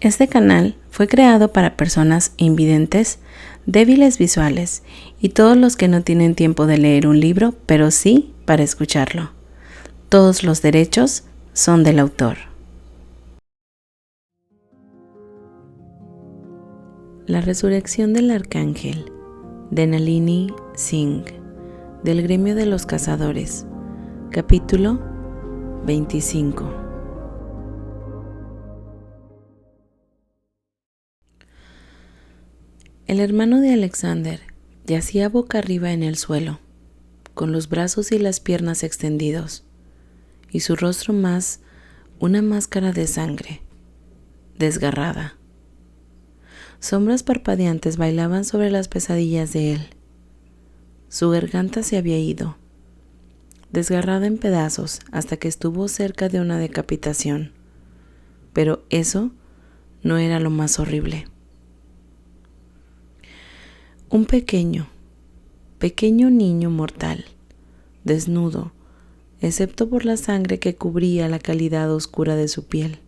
Este canal fue creado para personas invidentes, débiles visuales y todos los que no tienen tiempo de leer un libro, pero sí para escucharlo. Todos los derechos son del autor. La resurrección del arcángel de Nalini Singh, del gremio de los cazadores, capítulo 25. El hermano de Alexander yacía boca arriba en el suelo, con los brazos y las piernas extendidos, y su rostro más una máscara de sangre, desgarrada. Sombras parpadeantes bailaban sobre las pesadillas de él. Su garganta se había ido, desgarrada en pedazos hasta que estuvo cerca de una decapitación. Pero eso no era lo más horrible. Un pequeño niño mortal, desnudo, excepto por la sangre que cubría la calidad oscura de su piel.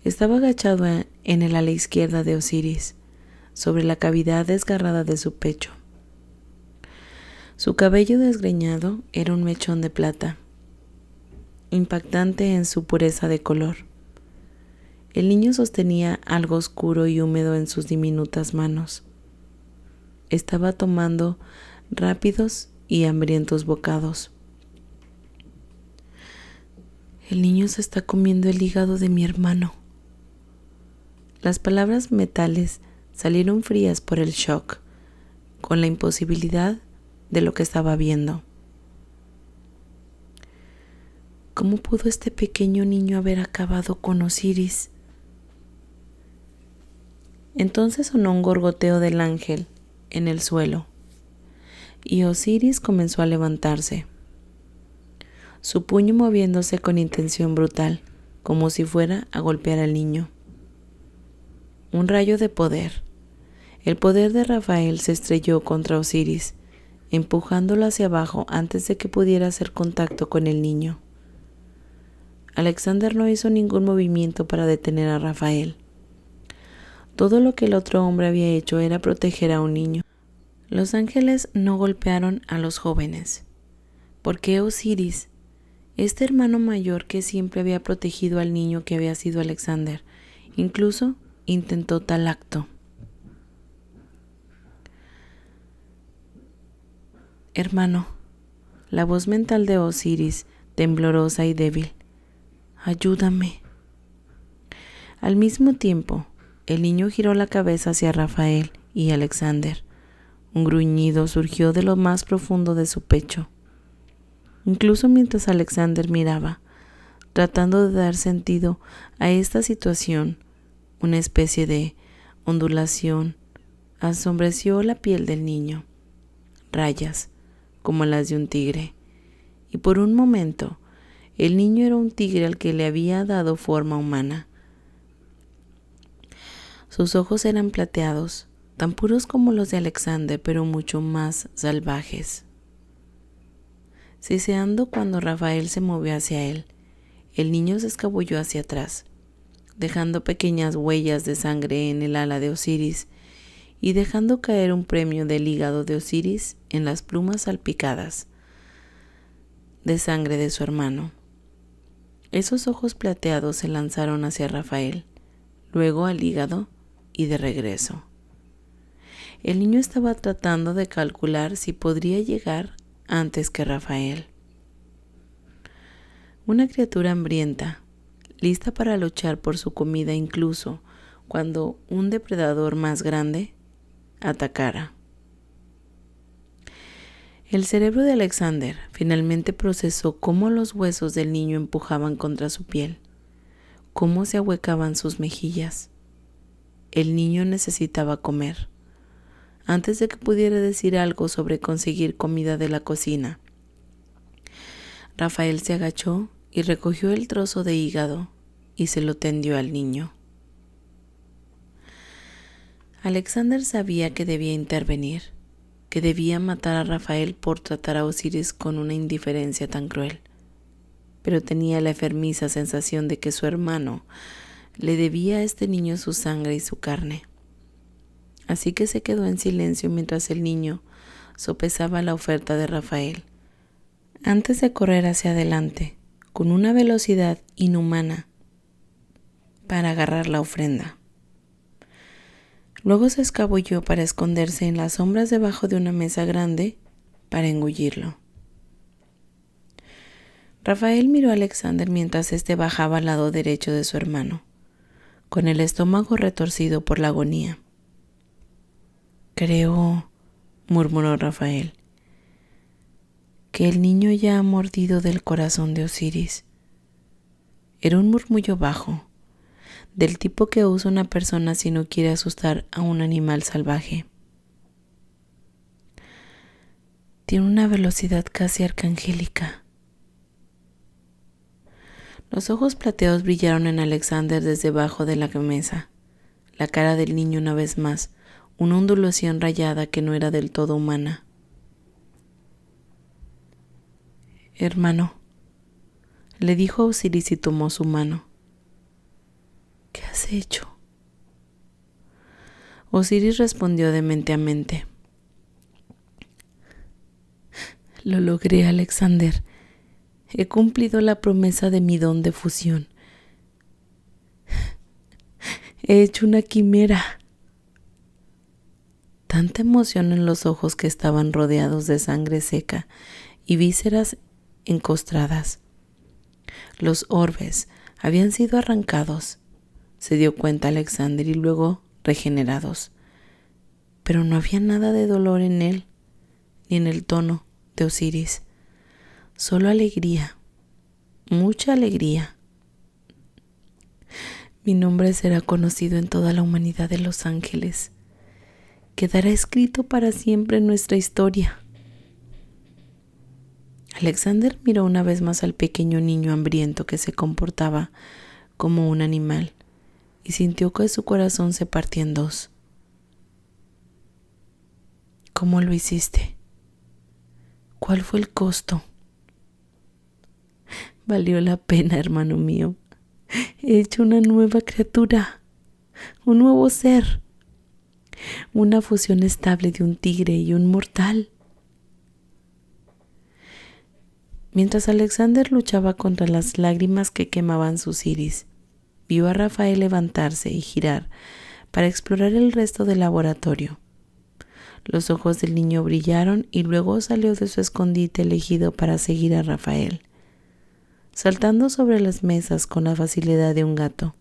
Estaba agachado en el ala izquierda de Osiris, sobre la cavidad desgarrada de su pecho. Su cabello desgreñado era un mechón de plata, impactante en su pureza de color. El niño sostenía algo oscuro y húmedo en sus diminutas manos. Estaba tomando rápidos y hambrientos bocados. El niño se está comiendo el hígado de mi hermano. Las palabras metales salieron frías por el shock, con la imposibilidad de lo que estaba viendo. ¿Cómo pudo este pequeño niño haber acabado con Osiris? Entonces sonó un gorgoteo del ángel en el suelo, y Osiris comenzó a levantarse, su puño moviéndose con intención brutal, como si fuera a golpear al niño. Un rayo de poder. El poder de Rafael se estrelló contra Osiris, empujándolo hacia abajo antes de que pudiera hacer contacto con el niño. Alexander no hizo ningún movimiento para detener a Rafael. Todo lo que el otro hombre había hecho era proteger a un niño. Los ángeles no golpearon a los jóvenes, porque Osiris, este hermano mayor que siempre había protegido al niño que había sido Alexander, incluso intentó tal acto. Hermano, la voz mental de Osiris, temblorosa y débil, ayúdame. Al mismo tiempo, el niño giró la cabeza hacia Rafael y Alexander. Un gruñido surgió de lo más profundo de su pecho. Incluso mientras Alexander miraba, tratando de dar sentido a esta situación, una especie de ondulación asombreció la piel del niño, rayas como las de un tigre, y por un momento el niño era un tigre al que le había dado forma humana. Sus ojos eran plateados, tan puros como los de Alexander, pero mucho más salvajes. Siseando cuando Rafael se movió hacia él, el niño se escabulló hacia atrás, dejando pequeñas huellas de sangre en el ala de Osiris y dejando caer un premio del hígado de Osiris en las plumas salpicadas de sangre de su hermano. Esos ojos plateados se lanzaron hacia Rafael, luego al hígado y de regreso. El niño estaba tratando de calcular si podría llegar antes que Rafael. Una criatura hambrienta, lista para luchar por su comida incluso cuando un depredador más grande atacara. El cerebro de Alexander finalmente procesó cómo los huesos del niño empujaban contra su piel, cómo se ahuecaban sus mejillas. El niño necesitaba comer. Antes de que pudiera decir algo sobre conseguir comida de la cocina, Rafael se agachó y recogió el trozo de hígado y se lo tendió al niño. Alexander sabía que debía intervenir, que debía matar a Rafael por tratar a Osiris con una indiferencia tan cruel, pero tenía la enfermiza sensación de que su hermano Le debía a este niño su sangre y su carne. Así que se quedó en silencio mientras el niño sopesaba la oferta de Rafael, antes de correr hacia adelante, con una velocidad inhumana, para agarrar la ofrenda. Luego se escabulló para esconderse en las sombras debajo de una mesa grande para engullirlo. Rafael miró a Alexander mientras éste bajaba al lado derecho de su hermano, con el estómago retorcido por la agonía. Creo, murmuró Rafael, que el niño ya ha mordido del corazón de Osiris. Era un murmullo bajo, del tipo que usa una persona si no quiere asustar a un animal salvaje. Tiene una velocidad casi arcangélica. Los ojos plateados brillaron en Alexander desde debajo de la mesa. La cara del niño una vez más, una ondulación rayada que no era del todo humana. Hermano, le dijo a Osiris y tomó su mano. ¿Qué has hecho? Osiris respondió de mente a mente. Lo logré, Alexander. He cumplido la promesa de mi don de fusión. He hecho una quimera. Tanta emoción en los ojos que estaban rodeados de sangre seca y vísceras encostradas. Los orbes habían sido arrancados, se dio cuenta Alexander, y luego regenerados. Pero no había nada de dolor en él, ni en el tono de Osiris. Solo alegría, mucha alegría. Mi nombre será conocido en toda la humanidad de los ángeles. Quedará escrito para siempre en nuestra historia. Alexander miró una vez más al pequeño niño hambriento que se comportaba como un animal y sintió que su corazón se partía en dos. ¿Cómo lo hiciste? ¿Cuál fue el costo? Valió la pena, hermano mío. He hecho una nueva criatura, un nuevo ser, una fusión estable de un tigre y un mortal. Mientras Alexander luchaba contra las lágrimas que quemaban sus iris, vio a Rafael levantarse y girar para explorar el resto del laboratorio. Los ojos del niño brillaron y luego salió de su escondite elegido para seguir a Rafael. Saltando sobre las mesas con la facilidad de un gato,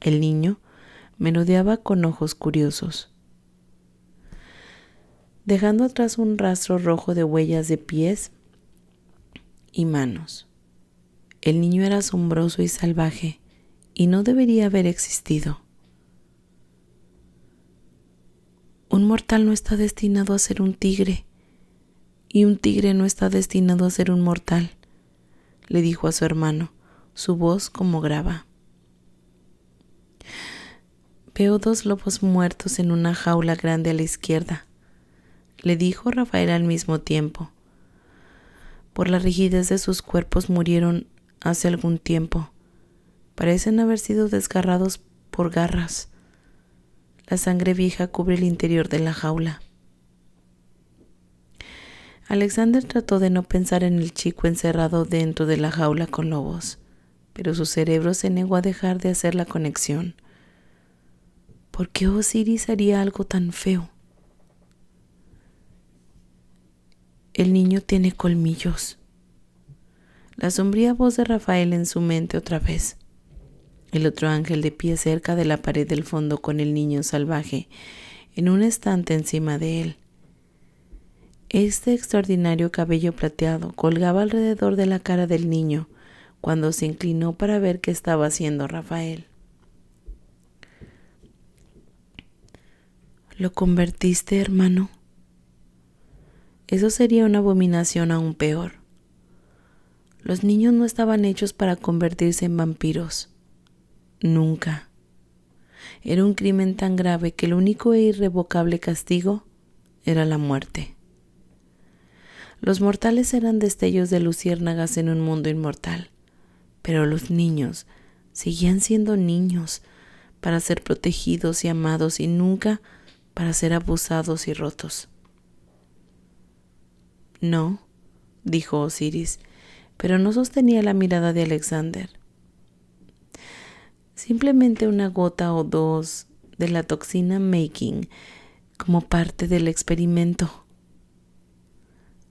el niño merodeaba con ojos curiosos, dejando atrás un rastro rojo de huellas de pies y manos. El niño era asombroso y salvaje y no debería haber existido. Un mortal no está destinado a ser un tigre, y un tigre no está destinado a ser un mortal, le dijo a su hermano, su voz como grava. Veo 2 lobos muertos en una jaula grande a la izquierda, le dijo Rafael al mismo tiempo. Por la rigidez de sus cuerpos murieron hace algún tiempo. Parecen haber sido desgarrados por garras. La sangre vieja cubre el interior de la jaula. Alexander trató de no pensar en el chico encerrado dentro de la jaula con lobos, pero su cerebro se negó a dejar de hacer la conexión. ¿Por qué Osiris haría algo tan feo? El niño tiene colmillos. La sombría voz de Rafael en su mente otra vez. El otro ángel de pie cerca de la pared del fondo con el niño salvaje en un estante encima de él. Este extraordinario cabello plateado colgaba alrededor de la cara del niño cuando se inclinó para ver qué estaba haciendo Rafael. ¿Lo convertiste, hermano? Eso sería una abominación aún peor. Los niños no estaban hechos para convertirse en vampiros. Nunca. Era un crimen tan grave que el único e irrevocable castigo era la muerte. Los mortales eran destellos de luciérnagas en un mundo inmortal, pero los niños Seguían siendo niños para ser protegidos y amados y nunca para ser abusados y rotos. No, dijo Osiris, pero no sostenía la mirada de Alexander. Simplemente una gota o dos de la toxina Making como parte del experimento.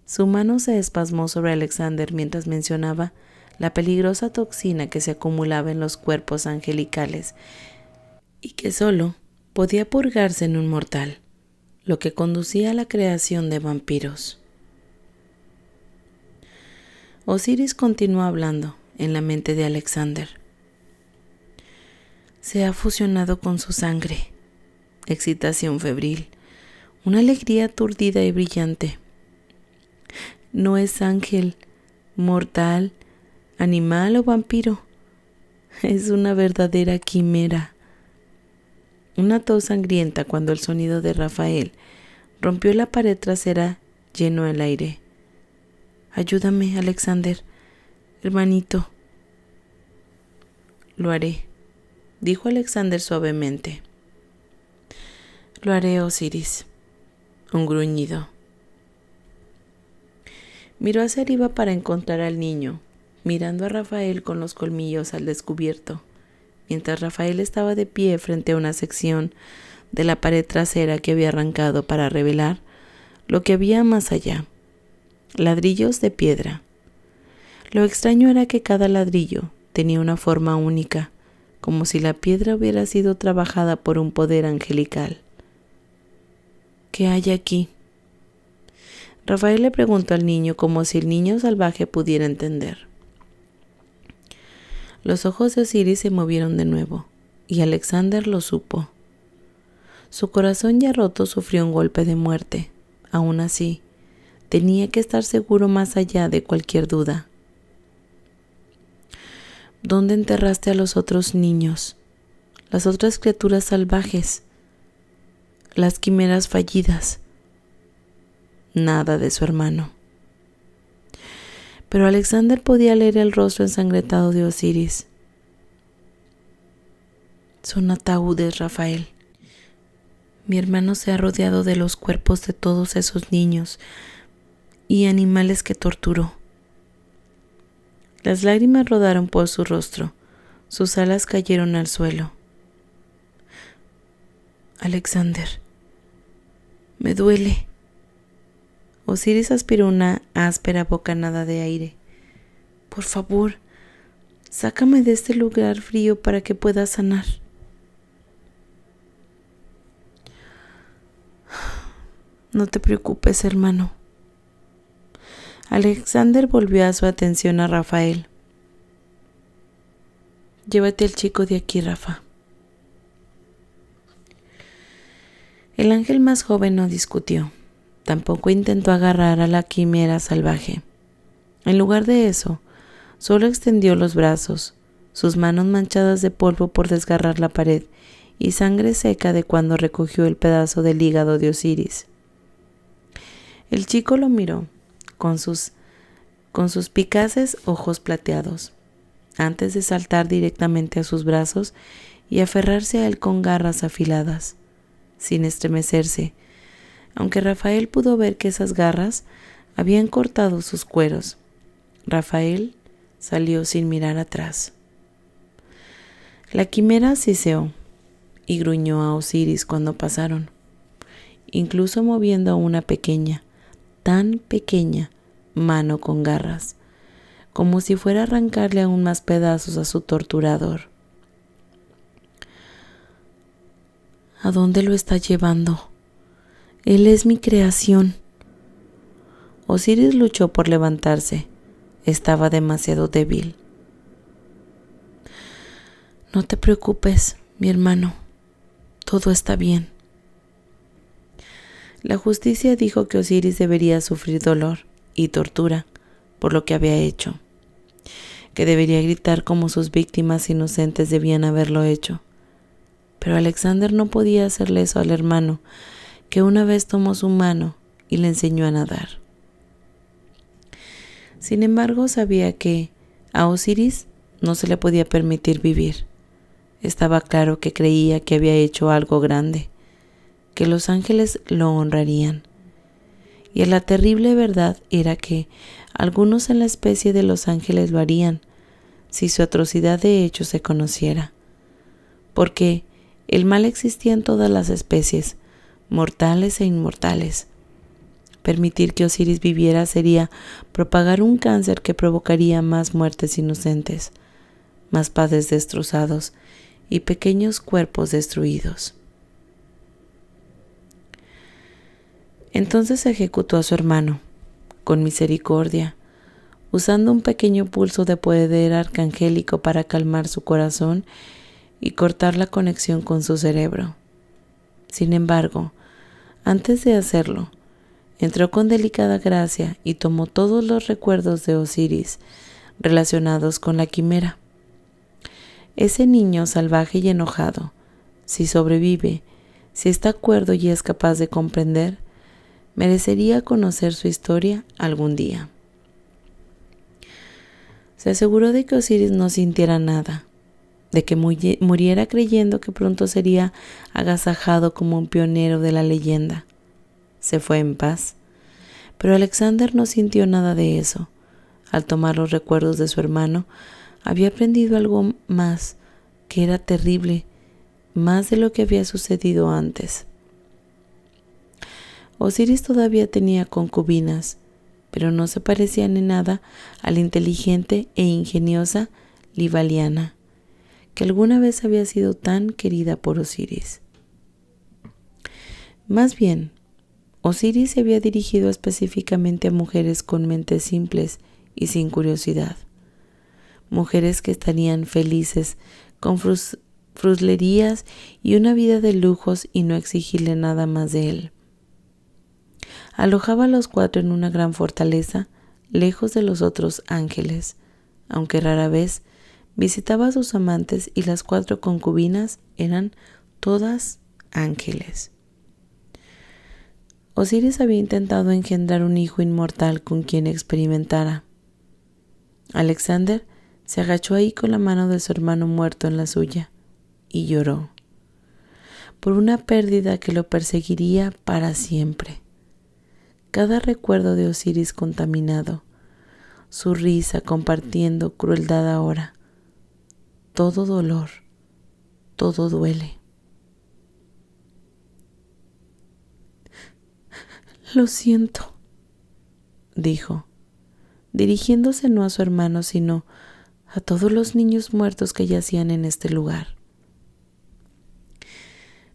Su mano se espasmó sobre Alexander mientras mencionaba la peligrosa toxina que se acumulaba en los cuerpos angelicales y que solo podía purgarse en un mortal, lo que conducía a la creación de vampiros. Osiris continuó hablando en la mente de Alexander. Se ha fusionado con su sangre, excitación febril, una alegría aturdida y brillante. No es ángel, mortal, animal o vampiro. Es una verdadera quimera. Una tos sangrienta cuando el sonido de Rafael rompió la pared trasera, llenó el aire. Ayúdame, Alexander, hermanito. Lo haré, dijo Alexander suavemente. Lo haré, Osiris. Un gruñido. Miró hacia arriba para encontrar al niño, mirando a Rafael con los colmillos al descubierto, mientras Rafael estaba de pie frente a una sección de la pared trasera que había arrancado para revelar lo que había más allá. Ladrillos de piedra. Lo extraño era que cada ladrillo tenía una forma única, como si la piedra hubiera sido trabajada por un poder angelical. ¿Qué hay aquí? Rafael le preguntó al niño como si el niño salvaje pudiera entender. Los ojos de Osiris se movieron de nuevo, y Alexander lo supo. Su corazón ya roto sufrió un golpe de muerte. Aún así, tenía que estar seguro más allá de cualquier duda. ¿Dónde enterraste a los otros niños? Las otras criaturas salvajes, las quimeras fallidas. Nada de su hermano. Pero Alexander podía leer el rostro ensangrentado de Osiris. Son ataúdes, Rafael. Mi hermano se ha rodeado de los cuerpos de todos esos niños y animales que torturó. Las lágrimas rodaron por su rostro, sus alas cayeron al suelo. Alexander, me duele. Osiris aspiró una áspera bocanada de aire. Por favor, sácame de este lugar frío para que pueda sanar. No te preocupes, hermano. Alexander volvió a su atención a Rafael. Llévate al chico de aquí, Rafa. El ángel más joven no discutió. Tampoco intentó agarrar a la quimera salvaje. En lugar de eso, solo extendió los brazos, sus manos manchadas de polvo por desgarrar la pared y sangre seca de cuando recogió el pedazo del hígado de Osiris. El chico lo miró con sus picaces ojos plateados, antes de saltar directamente a sus brazos y aferrarse a él con garras afiladas, sin estremecerse, aunque Rafael pudo ver que esas garras habían cortado sus cueros. Rafael salió sin mirar atrás. La quimera siseó y gruñó a Osiris cuando pasaron, incluso moviendo una pequeña, tan pequeña, mano con garras, como si fuera a arrancarle aún más pedazos a su torturador. ¿A dónde lo está llevando? Él es mi creación. Osiris luchó por levantarse. Estaba demasiado débil. No te preocupes, mi hermano. Todo está bien. La justicia dijo que Osiris debería sufrir dolor y tortura por lo que había hecho, que debería gritar como sus víctimas inocentes debían haberlo hecho. Pero Alexander no podía hacerle eso al hermano, que una vez tomó su mano y le enseñó a nadar. Sin embargo, sabía que a Osiris no se le podía permitir vivir. Estaba claro que creía que había hecho algo grande, que los ángeles lo honrarían. Y la terrible verdad era que algunos en la especie de los ángeles lo harían, si su atrocidad de hecho se conociera. Porque el mal existía en todas las especies, mortales e inmortales. Permitir que Osiris viviera sería propagar un cáncer que provocaría más muertes inocentes, más padres destrozados y pequeños cuerpos destruidos. Entonces ejecutó a su hermano, con misericordia, usando un pequeño pulso de poder arcangélico para calmar su corazón y cortar la conexión con su cerebro. Sin embargo, antes de hacerlo, entró con delicada gracia y tomó todos los recuerdos de Osiris relacionados con la quimera. Ese niño salvaje y enojado, si sobrevive, si está cuerdo y es capaz de comprender, merecería conocer su historia algún día. Se aseguró de que Osiris no sintiera nada, de que muriera creyendo que pronto sería agasajado como un pionero de la leyenda. Se fue en paz, pero Alexander no sintió nada de eso. Al tomar los recuerdos de su hermano, había aprendido algo más, que era terrible, más de lo que había sucedido antes. Osiris todavía tenía concubinas, pero no se parecían en nada a la inteligente e ingeniosa Libaliana, que alguna vez había sido tan querida por Osiris. Más bien, Osiris se había dirigido específicamente a mujeres con mentes simples y sin curiosidad, mujeres que estarían felices con fruslerías y una vida de lujos y no exigirle nada más de él. Alojaba a los 4 en una gran fortaleza, lejos de los otros ángeles, aunque rara vez visitaba a sus amantes, y las 4 concubinas eran todas ángeles. Osiris había intentado engendrar un hijo inmortal con quien experimentara. Alexander se agachó ahí con la mano de su hermano muerto en la suya y lloró por una pérdida que lo perseguiría para siempre. Cada recuerdo de Osiris contaminado, su risa compartiendo crueldad ahora. Todo dolor, todo duele. Lo siento, dijo, dirigiéndose no a su hermano, sino a todos los niños muertos que yacían en este lugar.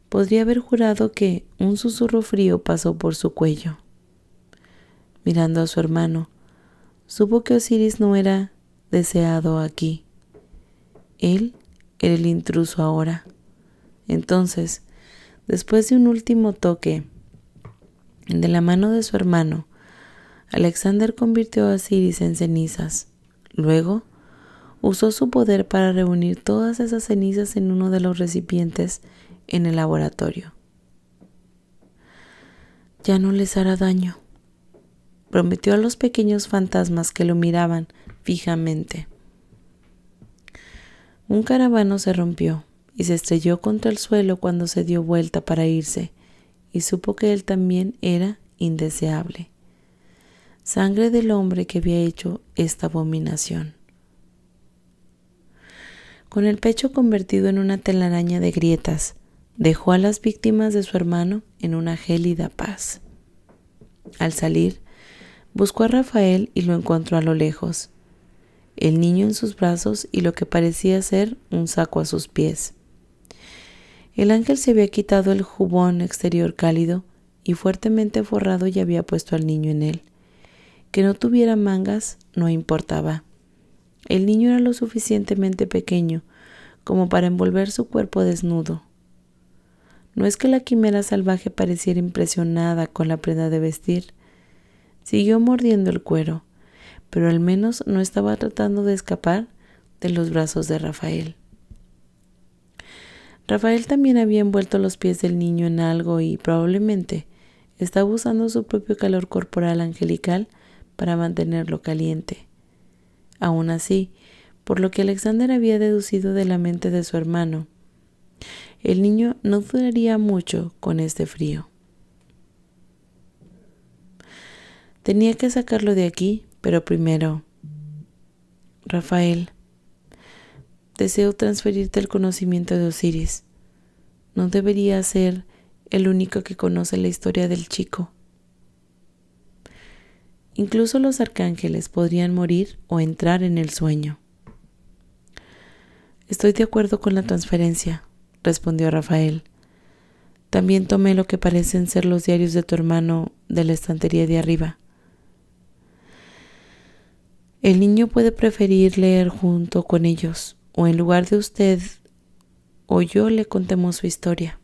Podría haber jurado que un susurro frío pasó por su cuello. Mirando a su hermano, supo que Osiris no era deseado aquí. Él era el intruso ahora. Entonces, después de un último toque de la mano de su hermano, Alexander convirtió a Osiris en cenizas. Luego, usó su poder para reunir todas esas cenizas en uno de los recipientes en el laboratorio. Ya no les hará daño, prometió a los pequeños fantasmas que lo miraban fijamente. Un caravano se rompió y se estrelló contra el suelo cuando se dio vuelta para irse, y supo que él también era indeseable. Sangre del hombre que había hecho esta abominación. Con el pecho convertido en una telaraña de grietas, dejó a las víctimas de su hermano en una gélida paz. Al salir, buscó a Rafael y lo encontró a lo lejos, el niño en sus brazos y lo que parecía ser un saco a sus pies. El ángel se había quitado el jubón exterior cálido y fuertemente forrado y había puesto al niño en él. Que no tuviera mangas no importaba. El niño era lo suficientemente pequeño como para envolver su cuerpo desnudo. No es que la quimera salvaje pareciera impresionada con la prenda de vestir. Siguió mordiendo el cuero, pero al menos no estaba tratando de escapar de los brazos de Rafael. Rafael también había envuelto los pies del niño en algo y probablemente estaba usando su propio calor corporal angelical para mantenerlo caliente. Aún así, por lo que Alexander había deducido de la mente de su hermano. El niño no duraría mucho con este frío. Tenía que sacarlo de aquí, pero primero, Rafael, deseo transferirte el conocimiento de Osiris. No debería ser el único que conoce la historia del chico. Incluso los arcángeles podrían morir o entrar en el sueño. Estoy de acuerdo con la transferencia, respondió Rafael. También tomé lo que parecen ser los diarios de tu hermano de la estantería de arriba. El niño puede preferir leer junto con ellos, o en lugar de usted o yo le contemos su historia.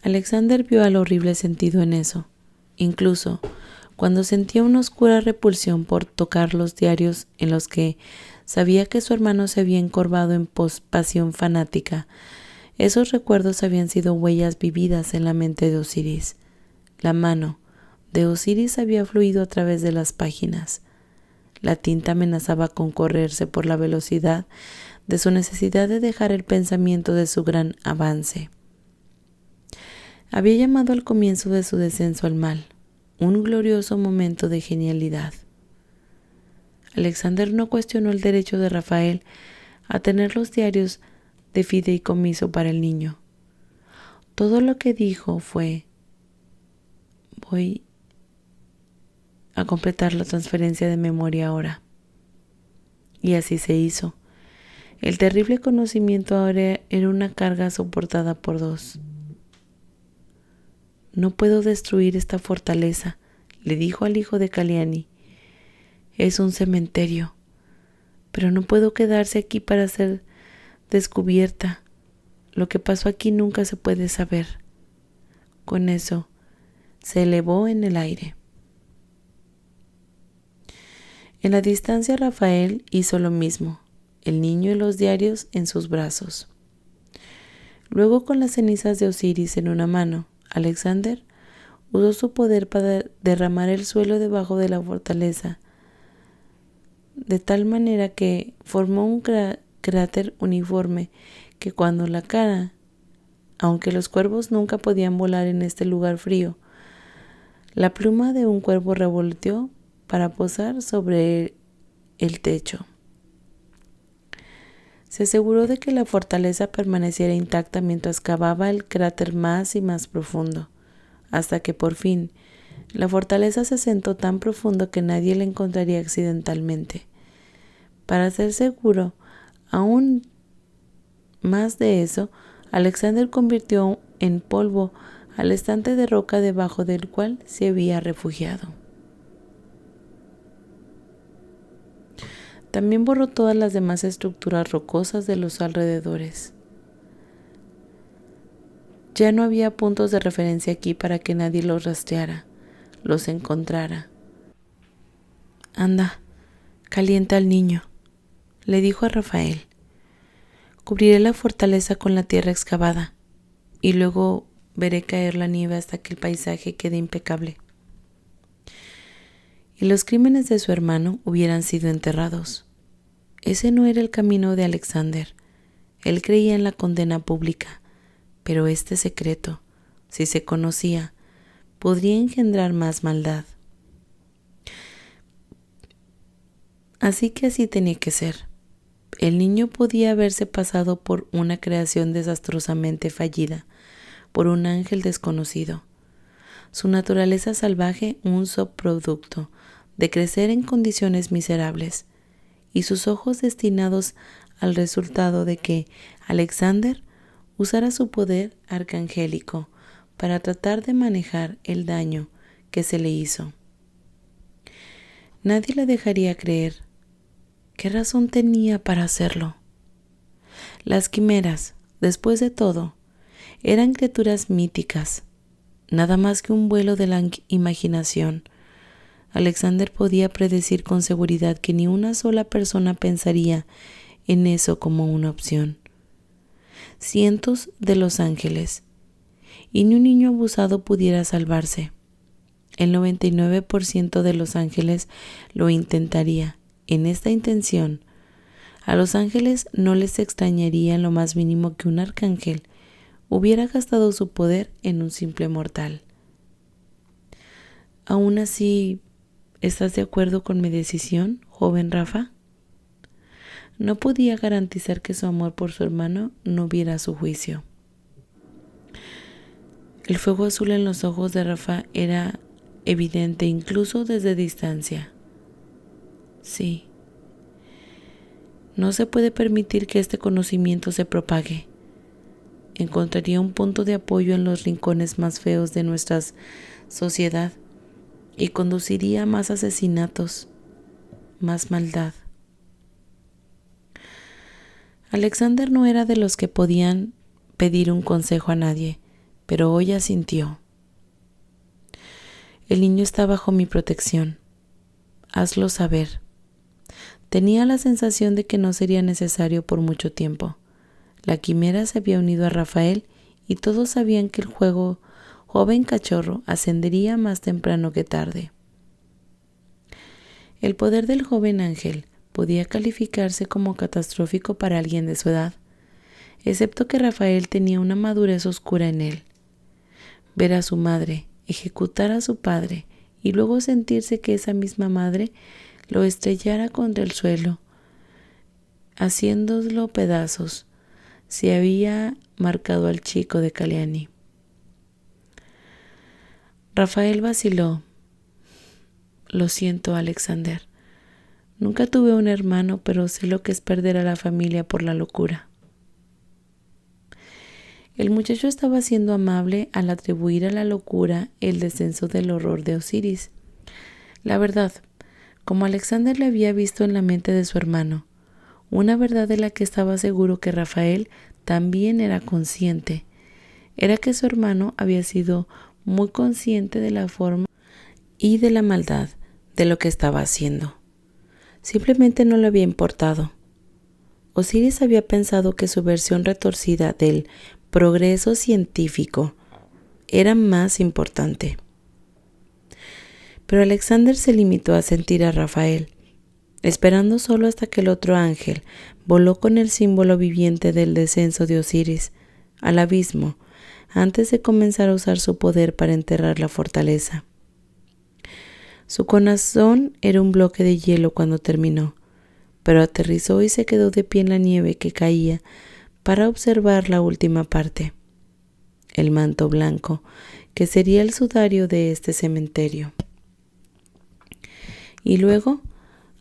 Alexander vio al horrible sentido en eso. Incluso cuando sentía una oscura repulsión por tocar los diarios en los que sabía que su hermano se había encorvado en pasión fanática, esos recuerdos habían sido huellas vividas en la mente de Osiris. La mano de Osiris había fluido a través de las páginas. La tinta amenazaba con correrse por la velocidad de su necesidad de dejar el pensamiento de su gran avance. Había llamado al comienzo de su descenso al mal, un glorioso momento de genialidad. Alexander no cuestionó el derecho de Rafael a tener los diarios de fideicomiso para el niño. Todo lo que dijo fue: voy a completar la transferencia de memoria ahora. Y así se hizo. El terrible conocimiento ahora era una carga soportada por dos. No puedo destruir esta fortaleza, le dijo al hijo de Caliani. Es un cementerio, pero no puedo quedarse aquí para ser descubierta. Lo que pasó aquí nunca se puede saber. Con eso, se elevó en el aire. En la distancia, Rafael hizo lo mismo, el niño y los diarios en sus brazos. Luego, con las cenizas de Osiris en una mano, Alexander usó su poder para derramar el suelo debajo de la fortaleza, de tal manera que formó un cráter uniforme que cuando la cara, aunque los cuervos nunca podían volar en este lugar frío, la pluma de un cuervo revoloteó para posar sobre el techo. Se aseguró de que la fortaleza permaneciera intacta mientras cavaba el cráter más y más profundo, hasta que por fin la fortaleza se sentó tan profundo que nadie la encontraría accidentalmente. Para ser seguro aún más de eso, Alexander convirtió en polvo al estante de roca debajo del cual se había refugiado. También borró todas las demás estructuras rocosas de los alrededores. Ya no había puntos de referencia aquí para que nadie los rastreara, los encontrara. Anda, calienta al niño, le dijo a Rafael. Cubriré la fortaleza con la tierra excavada y luego veré caer la nieve hasta que el paisaje quede impecable. Y los crímenes de su hermano hubieran sido enterrados. Ese no era el camino de Alexander. Él creía en la condena pública, pero este secreto, si se conocía, podría engendrar más maldad. Así que así tenía que ser. El niño podía haberse pasado por una creación desastrosamente fallida, por un ángel desconocido. Su naturaleza salvaje un subproducto de crecer en condiciones miserables, y sus ojos destinados al resultado de que Alexander usara su poder arcangélico para tratar de manejar el daño que se le hizo. Nadie le dejaría creer. ¿Qué razón tenía para hacerlo? Las quimeras, después de todo, eran criaturas míticas, nada más que un vuelo de la imaginación. Alexander podía predecir con seguridad que ni una sola persona pensaría en eso como una opción. Cientos de los ángeles, y ni un niño abusado pudiera salvarse. El 99% de los ángeles lo intentaría. En esta intención, a los ángeles no les extrañaría en lo más mínimo que un arcángel hubiera gastado su poder en un simple mortal. Aún así, ¿estás de acuerdo con mi decisión, joven Rafa? No podía garantizar que su amor por su hermano no viera su juicio. El fuego azul en los ojos de Rafa era evidente incluso desde distancia. Sí. No se puede permitir que este conocimiento se propague. Encontraría un punto de apoyo en los rincones más feos de nuestra sociedad y conduciría a más asesinatos, más maldad. Alexander no era de los que podían pedir un consejo a nadie, pero hoy asintió. El niño está bajo mi protección. Hazlo saber. Tenía la sensación de que no sería necesario por mucho tiempo. La quimera se había unido a Rafael y todos sabían que el joven cachorro ascendería más temprano que tarde. El poder del joven ángel podía calificarse como catastrófico para alguien de su edad, excepto que Rafael tenía una madurez oscura en él. Ver a su madre, ejecutar a su padre y luego sentirse que esa misma madre lo estrellara contra el suelo, haciéndolo pedazos, se había marcado al chico de Caliani. Rafael vaciló. Lo siento, Alexander. Nunca tuve un hermano, pero sé lo que es perder a la familia por la locura. El muchacho estaba siendo amable al atribuir a la locura el descenso del horror de Osiris. La verdad, como Alexander le había visto en la mente de su hermano, una verdad de la que estaba seguro que Rafael también era consciente, era que su hermano había sido muy consciente de la forma y de la maldad de lo que estaba haciendo. Simplemente no le había importado. Osiris había pensado que su versión retorcida del progreso científico era más importante. Pero Alexander se limitó a sentir a Rafael, esperando solo hasta que el otro ángel voló con el símbolo viviente del descenso de Osiris al abismo antes de comenzar a usar su poder para enterrar la fortaleza. Su corazón era un bloque de hielo cuando terminó, pero aterrizó y se quedó de pie en la nieve que caía para observar la última parte, el manto blanco, que sería el sudario de este cementerio. Y luego,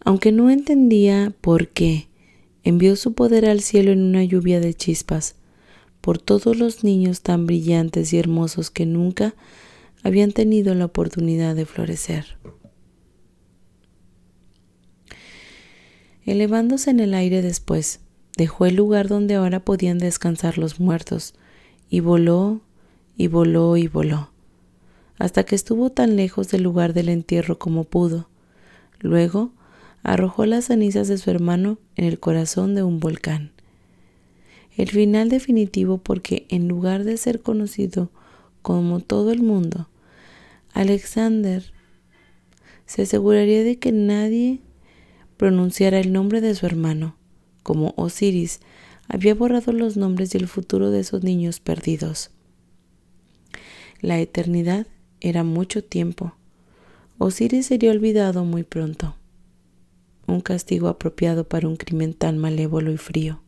aunque no entendía por qué, envió su poder al cielo en una lluvia de chispas, por todos los niños tan brillantes y hermosos que nunca habían tenido la oportunidad de florecer. Elevándose en el aire después, dejó el lugar donde ahora podían descansar los muertos, y voló, y voló, y voló, hasta que estuvo tan lejos del lugar del entierro como pudo. Luego, arrojó las cenizas de su hermano en el corazón de un volcán. El final definitivo porque, en lugar de ser conocido como todo el mundo, Alexander se aseguraría de que nadie pronunciara el nombre de su hermano, como Osiris había borrado los nombres y el futuro de esos niños perdidos. La eternidad era mucho tiempo. Osiris sería olvidado muy pronto. Un castigo apropiado para un crimen tan malévolo y frío.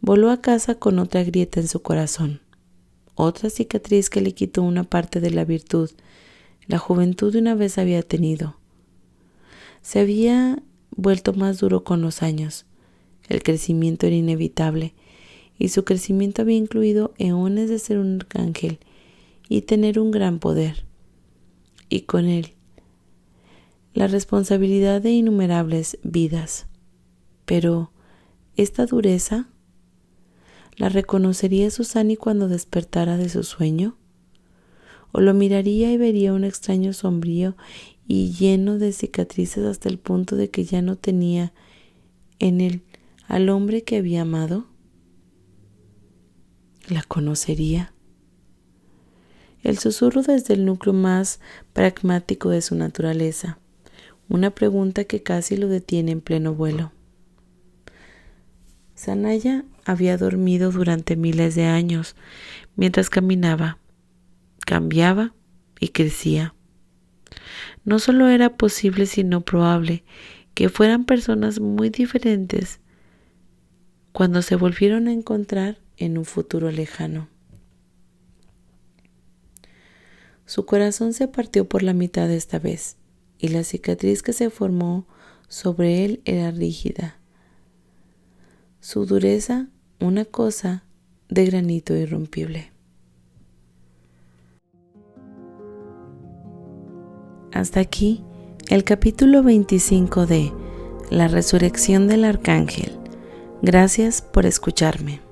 Voló a casa con otra grieta en su corazón, otra cicatriz que le quitó una parte de la virtud, la juventud de una vez había tenido. Se había vuelto más duro con los años. El crecimiento era inevitable, y su crecimiento había incluido eones de ser un arcángel y tener un gran poder. Y con él, la responsabilidad de innumerables vidas. Pero, ¿esta dureza la reconocería Susani cuando despertara de su sueño? ¿O lo miraría y vería un extraño sombrío y lleno de cicatrices hasta el punto de que ya no tenía en él al hombre que había amado? ¿La conocería? el susurro desde el núcleo más pragmático de su naturaleza, una pregunta que casi lo detiene en pleno vuelo. Sanaya había dormido durante miles de años, mientras caminaba, cambiaba y crecía. No solo era posible, sino probable que fueran personas muy diferentes cuando se volvieron a encontrar en un futuro lejano. Su corazón se partió por la mitad esta vez, y la cicatriz que se formó sobre él era rígida. Su dureza, una cosa de granito irrompible. Hasta aquí el capítulo 25 de La resurrección del arcángel. Gracias por escucharme.